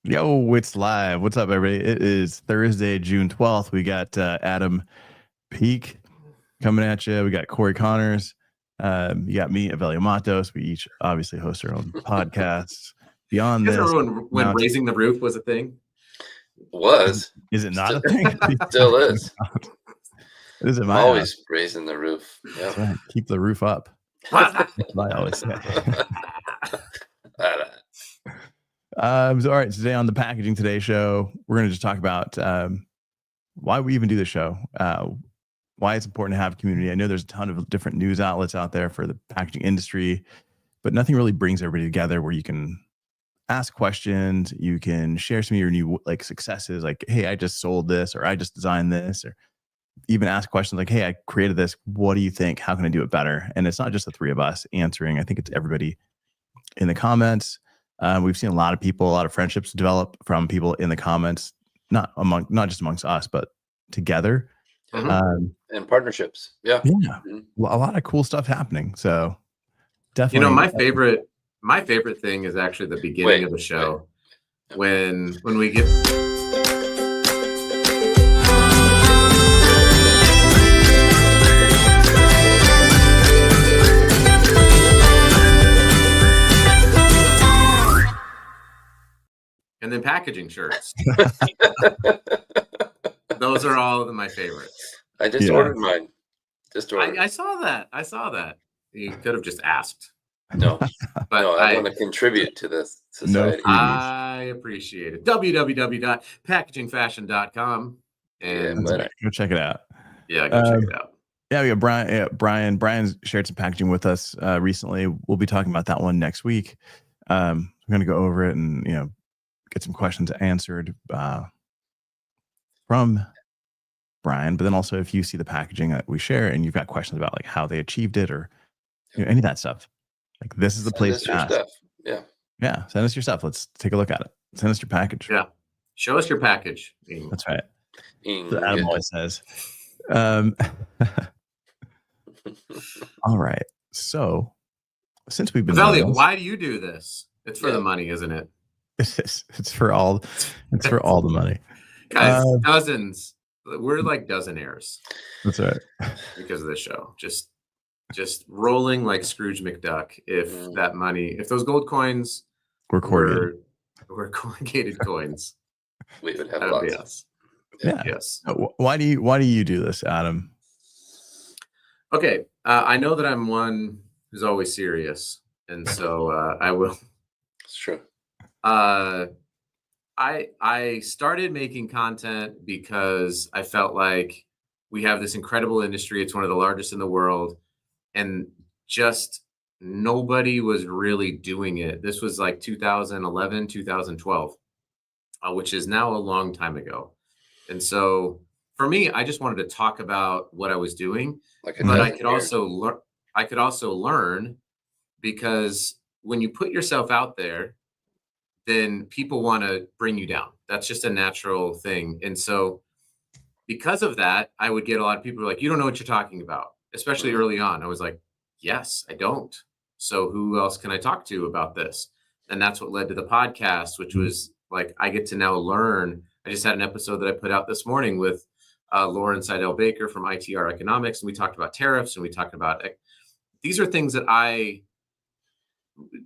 Yo, it's live. What's up, everybody? It is Thursday, June 12th. We got Adam Peak coming at you. We got Corey Connors. You got me, Avelio Matos. We each obviously host our own podcasts. Beyond this, when Raising the Roof was a thing? Is it not a thing? Still is. It is. I'm always raising the roof. Yeah. That's right. Keep the roof up. That's what I always say. So, all right, today on the Packaging Today show, we're going to just talk about why we even do the show, why it's important to have a community. I know there's a ton of different news outlets out there for the packaging industry, but nothing really brings everybody together where you can ask questions, you can share some of your new successes, like, hey, I just sold this, or I just designed this, or even ask questions like, hey, I created this. What do you think? How can I do it better? And it's not just the three of us answering. I think it's everybody in the comments. We've seen a lot of friendships develop from people in the comments, not just amongst us, but together. And partnerships. Yeah. Mm-hmm. A lot of cool stuff happening. So definitely. My favorite thing is actually the beginning of the show when we get. And then packaging shirts. Those are all of my favorites. I just ordered mine. I saw that. You could have just asked. No, but I want to contribute to this society. I appreciate it. www.packagingfashion.com. And go check it out. Yeah, go check it out. Yeah, we got Brian. Brian's shared some packaging with us recently. We'll be talking about that one next week. We're going to go over it and get some questions answered from Brian, but then also if you see the packaging that we share and you've got questions about like how they achieved it or any of that stuff, like this is the place to ask. Stuff. Yeah. Send us your stuff. Let's take a look at it. Send us your package. Yeah. Show us your package. That's right. That's Adam always says. All right. So since we've been why do you do this? It's for the money, isn't it? It's for all the money. Guys, dozens. We're like dozenaires. That's right. Because of this show. Just rolling like Scrooge McDuck. If that money, if those gold coins were corrugated coins, we would have lots. Yeah. Yes. Why do you do this, Adam? Okay. I know that I'm one who's always serious. And so I will. It's true. I started making content because I felt like we have this incredible industry. It's one of the largest in the world, and just nobody was really doing it. This was like 2011, 2012, which is now a long time ago. And so for me, I just wanted to talk about what I was doing, but I could also learn, because when you put yourself out there, then people want to bring you down. That's just a natural thing. And so because of that, I would get a lot of people like, you don't know what you're talking about, especially early on. I was like, yes, I don't. So who else can I talk to about this? And that's what led to the podcast, which was like, I get to now learn. I just had an episode that I put out this morning with Lauren Seidel Baker from ITR Economics. And we talked about tariffs, and we talked about, these are things that I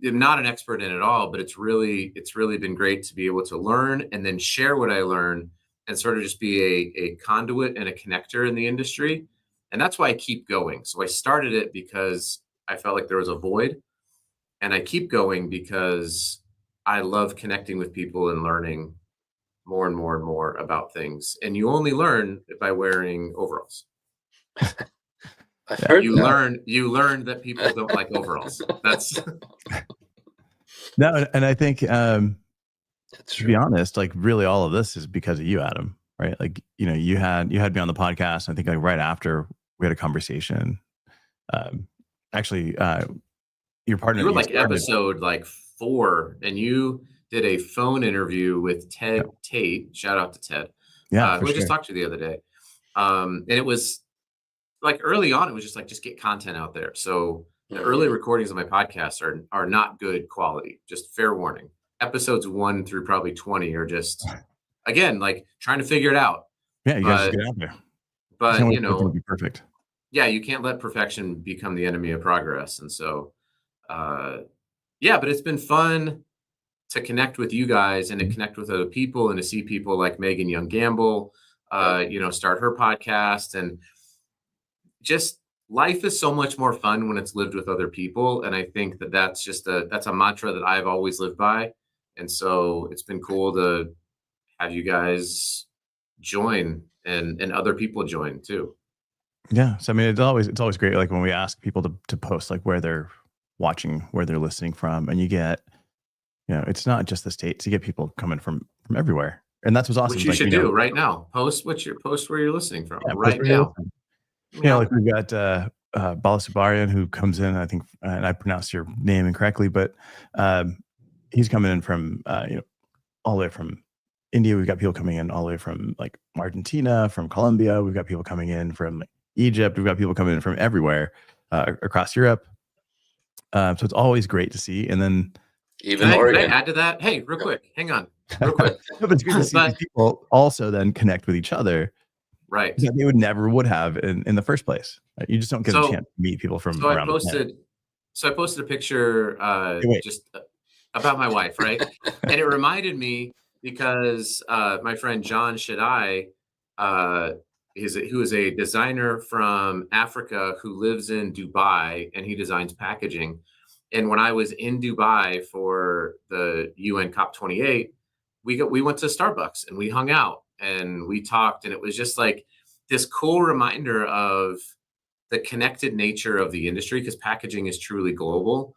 am not an expert in at all, but it's really been great to be able to learn and then share what I learn and sort of just be a conduit and a connector in the industry. And that's why I keep going. So I started it because I felt like there was a void, and I keep going because I love connecting with people and learning more and more and more about things. And you only learn by wearing overalls. You learn that people don't like overalls. That's no, and I think to be honest, like really all of this is because of you, Adam, right? Like, you had me on the podcast. I think like right after we had a conversation. Actually, your partner. You were like episode like 4, and you did a phone interview with Ted Tate. Shout out to Ted. Yeah, we just talked to you the other day, and it was like early on, it was just like, just get content out there. So the early recordings of my podcast are not good quality, just fair warning. episodes 1 through probably 20 are just, again, like trying to figure it out. Yeah, you guys just get out there. But can't wait for everything to be perfect. Yeah, you can't let perfection become the enemy of progress. And so, yeah, but it's been fun to connect with you guys and to connect with other people and to see people like Megan Young Gamble, start her podcast. And just life is so much more fun when it's lived with other people. And I think that that's a mantra that I've always lived by. And so it's been cool to have you guys join and other people join too. Yeah. So I mean, it's always great. Like when we ask people to post like where they're watching, where they're listening from, and you get, it's not just the States. You get people coming from everywhere, and that's what's awesome. Which you should do right now. Post where you're listening from right now. Like we've got Balasubarian who comes in. I think, and I pronounced your name incorrectly, but he's coming in from all the way from India. We've got people coming in all the way from like Argentina, from Colombia. We've got people coming in from Egypt. We've got people coming in from everywhere across Europe. So it's always great to see. And then even Oregon. Can I add to that? Hey, real quick, hang on, real quick. But it's good to see these people also then connect with each other, right? That they would have in the first place. You just don't get a chance to meet people from around the planet. So I posted a picture just about my wife, right? And it reminded me because my friend John Shaddai, who is a designer from Africa who lives in Dubai, and he designs packaging. And when I was in Dubai for the UN COP28, we went to Starbucks and we hung out and we talked, and it was just like this cool reminder of the connected nature of the industry, because packaging is truly global.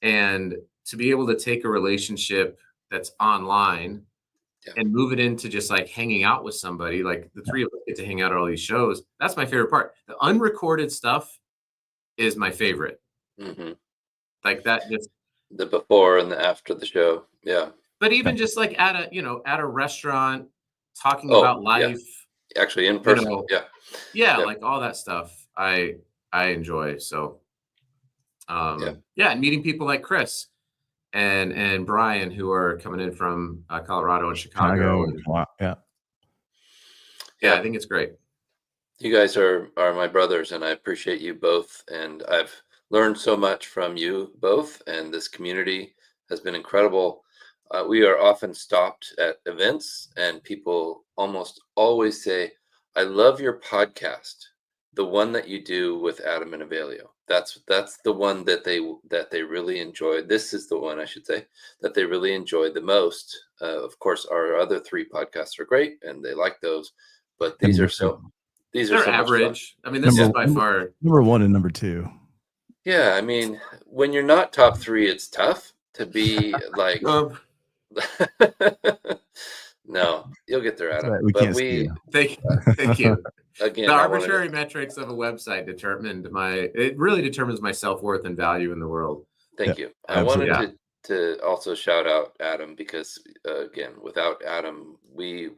And to be able to take a relationship that's online and move it into just like hanging out with somebody, like the three of us get to hang out at all these shows. That's my favorite part. The unrecorded stuff is my favorite. Mm-hmm. Like that, just the before and the after the show. Yeah. But even just like at a restaurant, talking about life, actually in person. Like all that stuff I enjoy. So and meeting people like Chris and Brian, who are coming in from Colorado and Chicago. Yeah, I think it's great. You guys are my brothers, and I appreciate you both. And I've learned so much from you both, and this community has been incredible. We are often stopped at events, and people almost always say, "I love your podcast, the one that you do with Adam and Avelio. That's the one that they really enjoy. This is the one, I should say, that they really enjoyed the most. Of course, our other 3 podcasts are great, and they like those, but these are so average. I mean, this is by far number 1 and number 2. Yeah, I mean, when you're not top 3, it's tough to be like. No, you'll get there, Adam. Right, Thank you. Again, the arbitrary metrics of a website really determines my self-worth and value in the world. Thank you. I wanted to also shout out Adam, because again, without Adam, the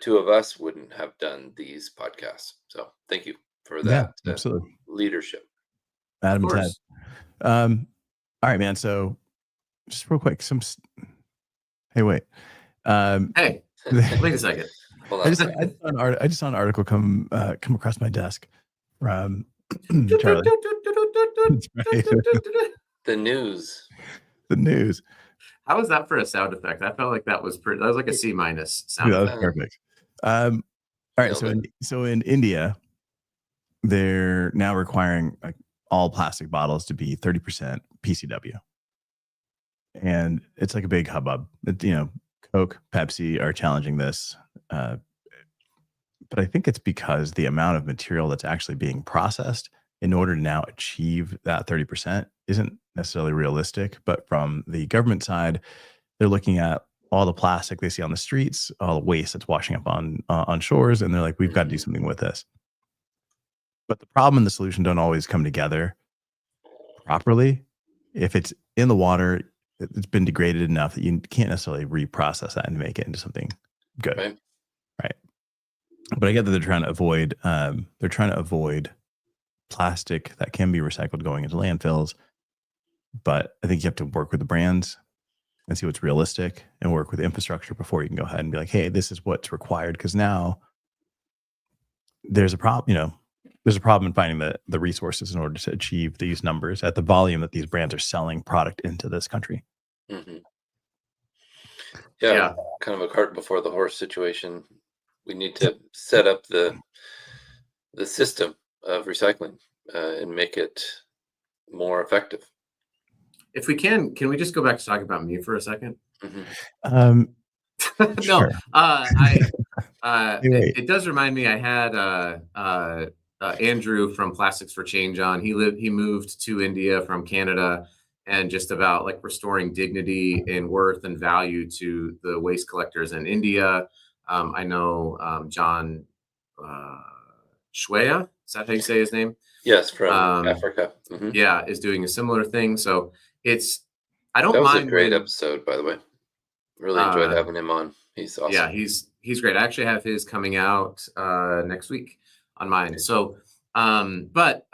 2 of us wouldn't have done these podcasts. So thank you for that. Absolutely. Leadership. Adam and Ted. All right, man. So just real quick, hey, wait. Hey, wait a second. Hold on. I just saw an article come across my desk from Charlie. The news. The news. How was that for a sound effect? I felt like that was like a C- sound. Yeah, that was perfect. All right. So in India, they're now requiring like all plastic bottles to be 30% PCW, and it's like a big hubbub. Coke, Pepsi are challenging this, but I think it's because the amount of material that's actually being processed in order to now achieve that 30% isn't necessarily realistic. But from the government side, they're looking at all the plastic they see on the streets, all the waste that's washing up on shores, and they're like, we've got to do something with this. But the problem and the solution don't always come together properly. If it's in the water, it's been degraded enough that you can't necessarily reprocess that and make it into something good. Right. But I get that they're trying to avoid plastic that can be recycled going into landfills. But I think you have to work with the brands and see what's realistic and work with infrastructure before you can go ahead and be like, hey, this is what's required. Because now there's a problem, there's a problem in finding the resources in order to achieve these numbers at the volume that these brands are selling product into this country. Yeah, Yeah. kind of a cart before the horse situation. We need to set up the system of recycling and make it more effective. If we can we just go back to talking about me for a second? No, No, Anyway. it does remind me. I had Andrew from Plastics for Change on. He moved to India from Canada, and just about like restoring dignity and worth and value to the waste collectors in India. I know John Shwea. Is that how you say his name? Yes, from Africa. Yeah, is doing a similar thing. So I don't That was mind a great when, episode, by the way. Really enjoyed having him on. He's awesome. Yeah, he's great. I actually have his coming out next week on mine. So, but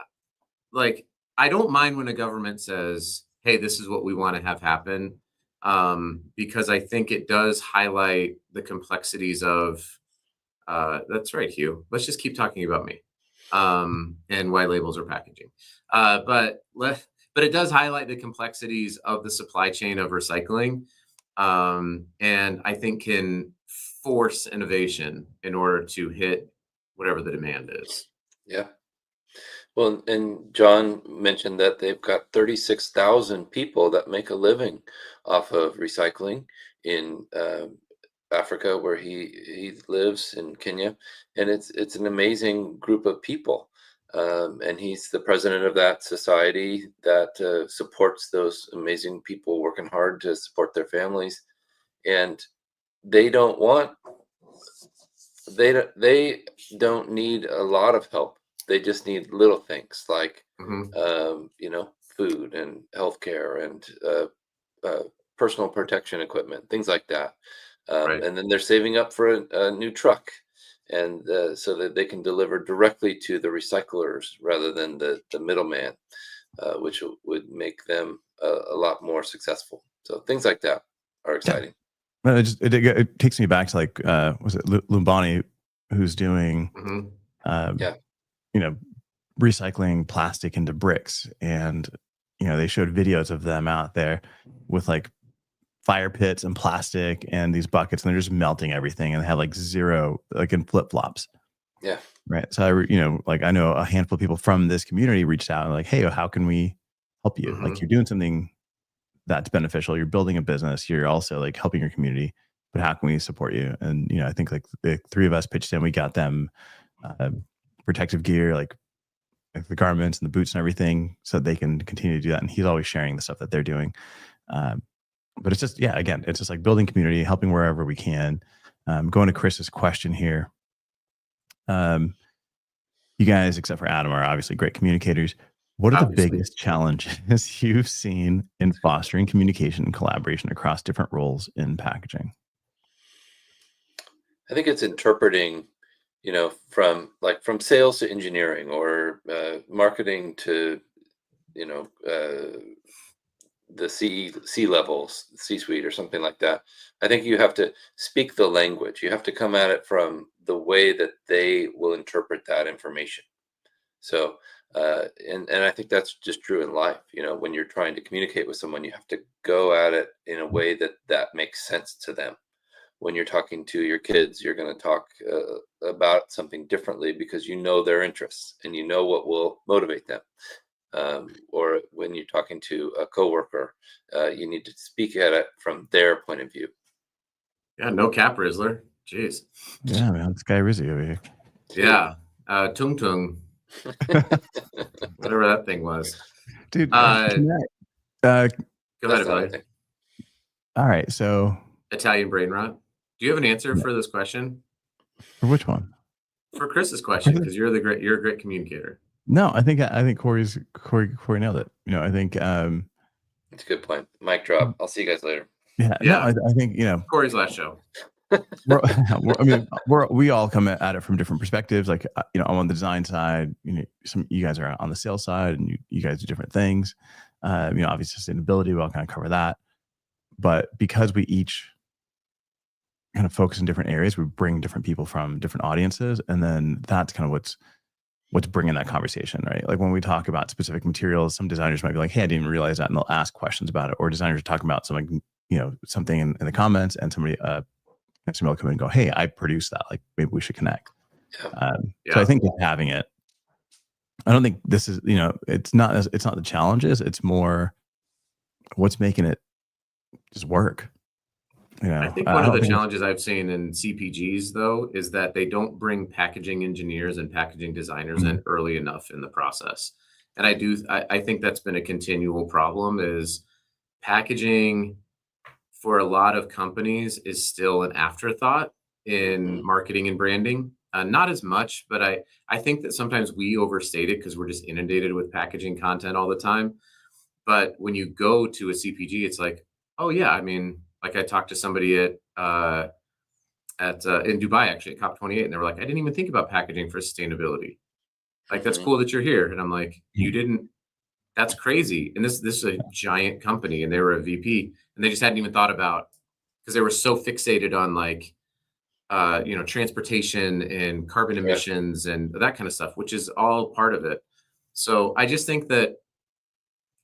like, I don't mind when a government says, "Hey, this is what we want to have happen," because I think it does highlight the complexities of. That's right, Hugh. Let's just keep talking about me, and why labels are packaging. But it does highlight the complexities of the supply chain of recycling, and I think can force innovation in order to hit whatever the demand is. Yeah. Well, and John mentioned that they've got 36,000 people that make a living off of recycling in Africa, where he lives in Kenya, and it's an amazing group of people. And he's the president of that society that supports those amazing people working hard to support their families. And they don't need a lot of help. They just need little things like food and healthcare and personal protection equipment, things like that. Right. And then they're saving up for a new truck, and so that they can deliver directly to the recyclers rather than the middleman, which would make them a lot more successful. So things like that are exciting. Well, it takes me back to like was it Lumbani, who's doing recycling plastic into bricks, and they showed videos of them out there with like fire pits and plastic and these buckets, and they're just melting everything, and they have like zero, like in flip-flops. Yeah. Right. So I know a handful of people from this community reached out and like, hey, how can we help you? Like, you're doing something that's beneficial. You're building a business. You're also like helping your community, but how can we support you? And, I think like the three of us pitched in, we got them protective gear, like the garments and the boots and everything, so they can continue to do that. And he's always sharing the stuff that they're doing. But it's just, again, it's just like building community, helping wherever we can. Going to Chris's question here. You guys, except for Adam, are obviously great communicators. What are the biggest challenges you've seen in fostering communication and collaboration across different roles in packaging? I think it's interpreting, from sales to engineering, or marketing to, the C levels, C-suite, or something like that. I think you have to speak the language. You have to come at it from the way that they will interpret that information. So, and I think that's just true in life. When you're trying to communicate with someone, you have to go at it in a way that makes sense to them. When you're talking to your kids, you're going to talk about something differently because you know their interests and you know what will motivate them. Or when you're talking to a coworker, you need to speak at it from their point of view. Yeah, no cap, Rizzler. Jeez. Yeah, man, it's Guy Rizzi over here. Yeah, Tung Tung. Whatever that thing was. Dude, go ahead, Billy. All right, so Italian brain rot. Do you have an answer for this question? For which one? For Chris's question, because you're a great communicator. No, I think Corey nailed it. I think it's a good point. Mic drop. I'll see you guys later. Yeah. No, I think Corey's last show. We all come at it from different perspectives. Like I'm on the design side. You guys are on the sales side, and you guys do different things. Obviously sustainability. We all kind of cover that. but because we each kind of focus in different areas, we bring different people from different audiences, and then that's kind of what's bringing that conversation, right? Like when we talk about specific materials, some designers might be like, "Hey, I didn't even realize that," and they'll ask questions about it. Or designers are talking about something, something in the comments, and somebody will come in and go, "Hey, I produced that. Like maybe we should connect." Yeah. So I think just having it, I don't think this is, it's not the challenges. It's more what's making it just work. I think I one of don't the think challenges I've seen in CPGs though is that they don't bring packaging engineers and packaging designers in early enough in the process. And I think that's been a continual problem is packaging for a lot of companies is still an afterthought in marketing and branding. Not as much, but I think that sometimes we overstate it because we're just inundated with packaging content all the time. But when you go to a CPG, it's like, oh yeah, I mean, like I talked to somebody at in Dubai actually at COP28, and they were like, I didn't even think about packaging for sustainability. Like that's cool that you're here, and I'm like, you didn't. That's crazy. And this is a giant company, and they were a VP, and they just hadn't even thought about because they were so fixated on like transportation and carbon emissions and that kind of stuff, which is all part of it. So I just think that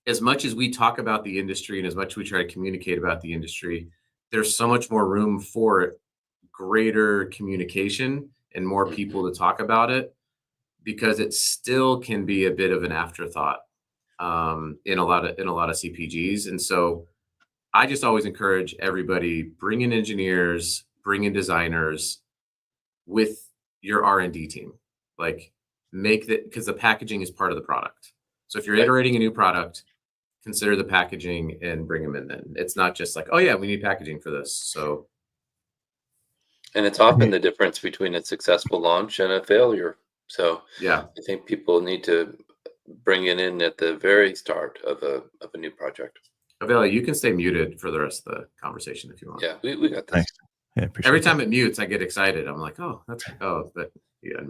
as much as we talk about the industry and as much as we try to communicate about the industry, there's so much more room for greater communication and more people to talk about it because it still can be a bit of an afterthought in a lot of CPGs. And so I just always encourage everybody bring in engineers, bring in designers with your R&D team. Like make that because the packaging is part of the product. So if you're iterating a new product, consider the packaging and bring them in then. It's not just like, oh yeah, we need packaging for this. So And it's often the difference between a successful launch and a failure. So yeah. I think people need to bring it in at the very start of a new project. Avela, you can stay muted for the rest of the conversation if you want. Yeah, we got this. Thanks. Yeah, appreciate Every time it mutes, I get excited. I'm like, oh, but yeah.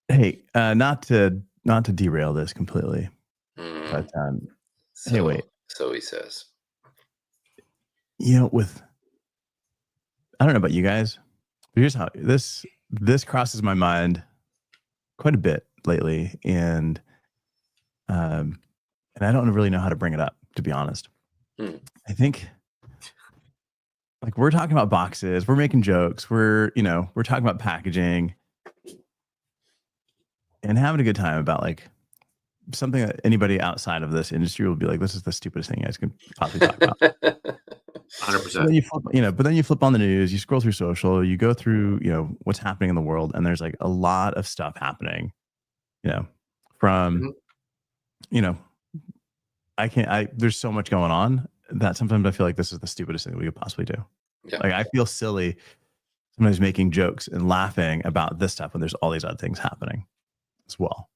Hey, not to derail this completely, but hey, wait. So he says. I don't know about you guys, but here's how this crosses my mind quite a bit lately, and I don't really know how to bring it up, to be honest. I think like we're talking about boxes, we're making jokes, we're talking about packaging and having a good time about like something that anybody outside of this industry will be like, this is the stupidest thing you guys can possibly talk about. 100%. But then you flip on the news, you scroll through social, you go through, what's happening in the world, and there's like a lot of stuff happening, from, there's so much going on that sometimes I feel like this is the stupidest thing that we could possibly do. Yeah. Like I feel silly sometimes making jokes and laughing about this stuff when there's all these other things happening as well.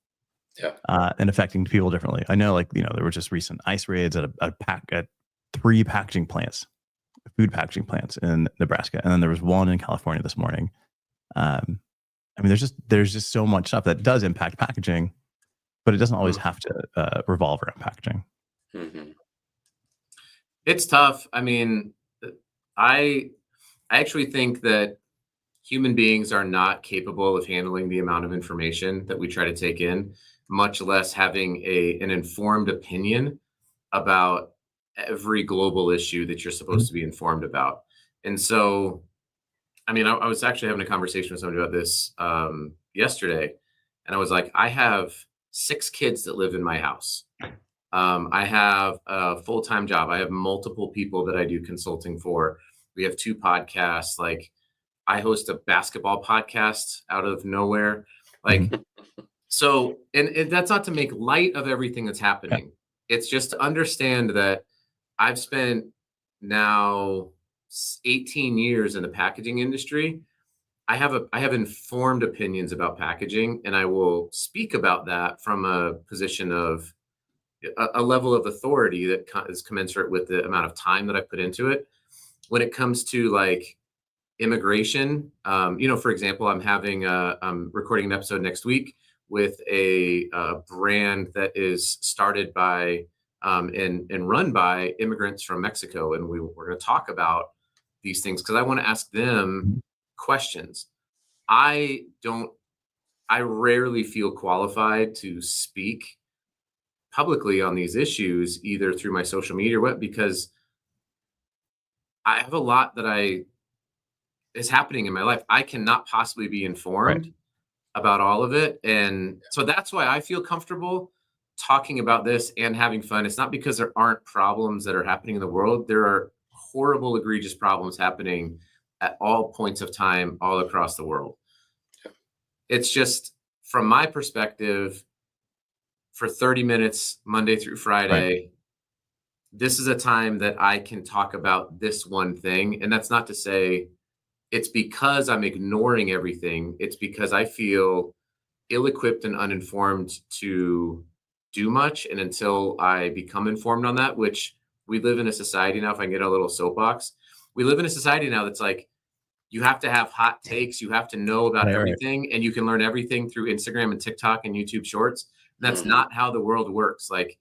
Yeah. And affecting people differently. I know, like, there were just recent ICE raids at at 3 packaging plants, food packaging plants in Nebraska, and then there was one in California this morning. I mean, there's just so much stuff that does impact packaging, but it doesn't always have to revolve around packaging. Mm-hmm. It's tough. I mean, I actually think that human beings are not capable of handling the amount of information that we try to take in, much less having an informed opinion about every global issue that you're supposed to be informed about. And so, I mean, I was actually having a conversation with somebody about this yesterday, and I was like, I have 6 kids that live in my house. I have a full-time job. I have multiple people that I do consulting for. We have 2 podcasts. Like I host a basketball podcast out of nowhere. Like, so, and that's not to make light of everything that's happening. It's just to understand that I've spent now 18 years in the packaging industry. I have informed opinions about packaging, and I will speak about that from a position of a level of authority that is commensurate with the amount of time that I put into it. When it comes to like immigration, for example, I'm recording an episode next week with a brand that is started by and run by immigrants from Mexico. And we're going to talk about these things because I want to ask them questions. I rarely feel qualified to speak publicly on these issues, either through my social media or what, because I have a lot that is happening in my life. I cannot possibly be informed about all of it. And so that's why I feel comfortable talking about this and having fun. It's not because there aren't problems that are happening in the world. There are horrible, egregious problems happening at all points of time all across the world. It's just, from my perspective, for 30 minutes, Monday through Friday, this is a time that I can talk about this one thing. And that's not to say it's because I'm ignoring everything. It's because I feel ill-equipped and uninformed to do much. And until I become informed on that, which we live in a society now, if I can get a little soapbox, we live in a society now that's like, you have to have hot takes. You have to know about everything, and you can learn everything through Instagram and TikTok and YouTube Shorts. And that's not how the world works. Like,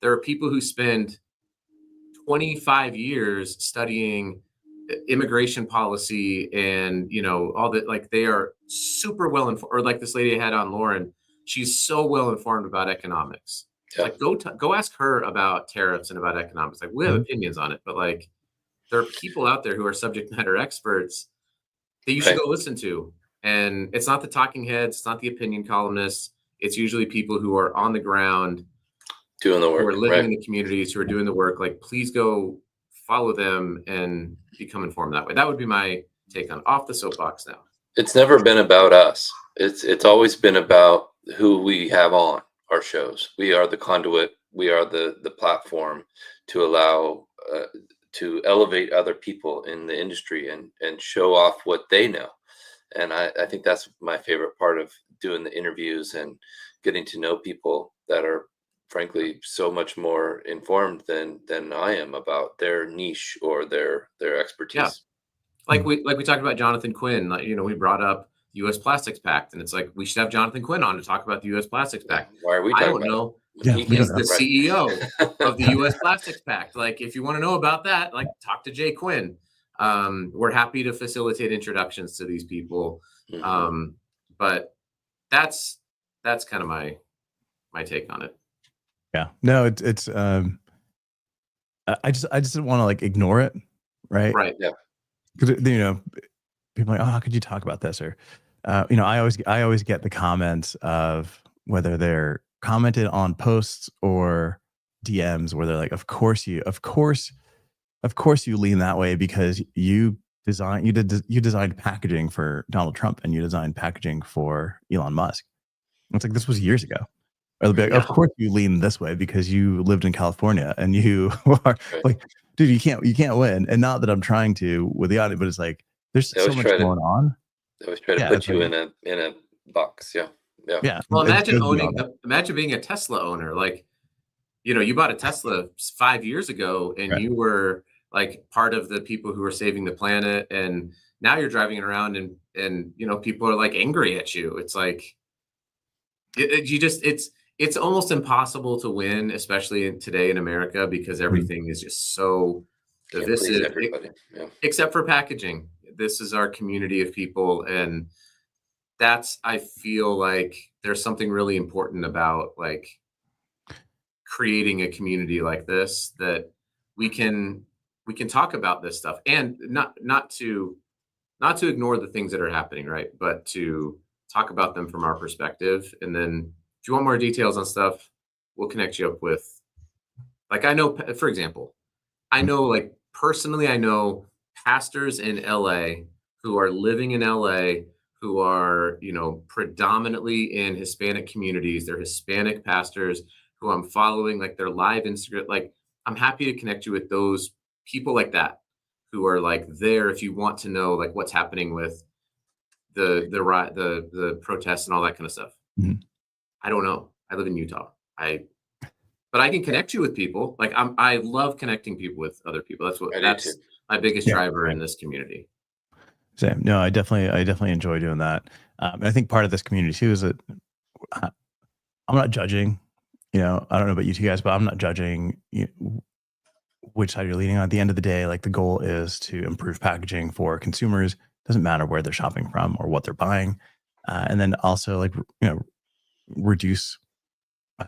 there are people who spend 25 years studying immigration policy and, all that. Like, they are super well informed. Or like this lady I had on, Lauren, she's so well informed about economics. Like, go ask her about tariffs and about economics. Like, we have opinions on it, but like, there are people out there who are subject matter experts that you should go listen to. And it's not the talking heads, it's not the opinion columnists. It's usually people who are on the ground doing the work, who are living in the communities, who are doing the work. Like, please go follow them and become informed that way. That would be my take on Off the Soapbox now. It's never been about us. It's always been about who we have on our shows. We are the conduit. We are the platform to allow to elevate other people in the industry and show off what they know. And I think that's my favorite part of doing the interviews and getting to know people that are frankly so much more informed than I am about their niche or their expertise. Yeah. Like we talked about Jonathan Quinn. Like, we brought up the U.S. Plastics Pact, and it's like, we should have Jonathan Quinn on to talk about the U.S. Plastics Pact. Why are we talking about know. Yeah, He's the CEO of the U.S. Plastics Pact. Like, if you want to know about that, like, talk to Jay Quinn. We're happy to facilitate introductions to these people. But that's kind of my take on it. Yeah. No, it's I just didn't want to like ignore it. Right. Yeah. Because people are like, oh, how could you talk about this? Or I always get the comments of whether they're commented on posts or DMs where they're like, of course you lean that way because you designed packaging for Donald Trump and you designed packaging for Elon Musk. It's like, this was years ago. Or they'll be like, of course you lean this way because you lived in California and you are like, dude, you can't win. And not that I'm trying to with the audience, but it's like, there's so much going on. They always try to put you in a box. Yeah. Well, imagine being a Tesla owner. Like, you bought a Tesla 5 years ago and you were like part of the people who are saving the planet. And now you're driving it around and people are like angry at you. It's like, it's almost impossible to win, especially today in America, because everything is just so divisive, except for packaging. This is our community of people. And I feel like there's something really important about like creating a community like this, that we can talk about this stuff and not to ignore the things that are happening, right? But to talk about them from our perspective. And then if you want more details on stuff, we'll connect you up with, like, I know, for example, like personally, I know pastors in LA who are living in LA who are, predominantly in Hispanic communities. They're Hispanic pastors who I'm following, like their live Instagram. Like, I'm happy to connect you with those people like that who are like there if you want to know like what's happening with the protests and all that kind of stuff. I don't know. I live in Utah. But I can connect you with people. Like, I love connecting people with other people. That's my biggest driver in this community. Same. No, I definitely enjoy doing that. And I think part of this community too is that I'm not judging you know, I don't know about you two guys, but I'm not judging which side you're leaning on. At the end of the day, like the goal is to improve packaging for consumers. Doesn't matter where they're shopping from or what they're buying, and then also like reduce, uh,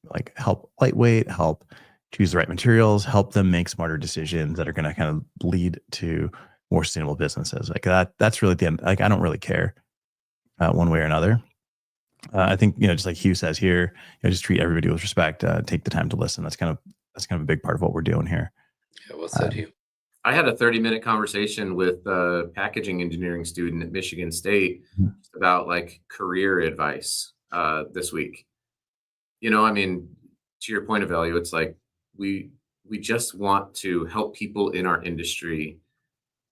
like help lightweight, help choose the right materials, help them make smarter decisions that are going to kind of lead to more sustainable businesses. Like that. That's really the end. Like I don't really care one way or another. I think just like Hugh says here, just treat everybody with respect. Take the time to listen. That's kind of a big part of what we're doing here. Yeah, well said, Hugh. I had a 30-minute conversation with a packaging engineering student at Michigan State Mhm. about like career advice this week. I mean, to your point of value, it's like we just want to help people in our industry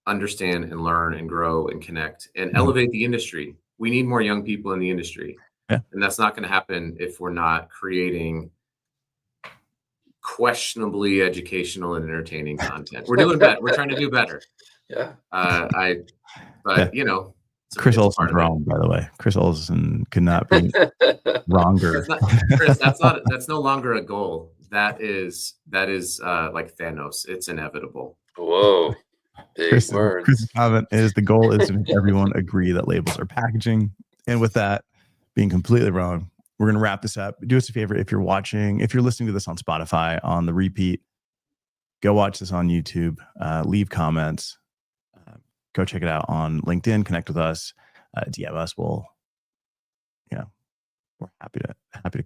understand and learn and grow and connect and Mhm. elevate the industry. We need more young people in the industry. Yeah. And that's not going to happen if we're not creating questionably educational and entertaining content. We're doing better. We're trying to do better. Yeah. I Yeah. But Chris it's Olson's part of it. wrong, by the way. Chris Olson could not be wronger. Chris, that's no longer a goal. That is like Thanos. It's inevitable. Whoa, big Chris's words. comment is the goal is to make everyone agree that labels are packaging. And with that being completely wrong, we're going to wrap this up. Do us a favor if you're listening to this on Spotify on the repeat, go watch this on YouTube, leave comments, go check it out on LinkedIn, connect with us, DM us. We're happy to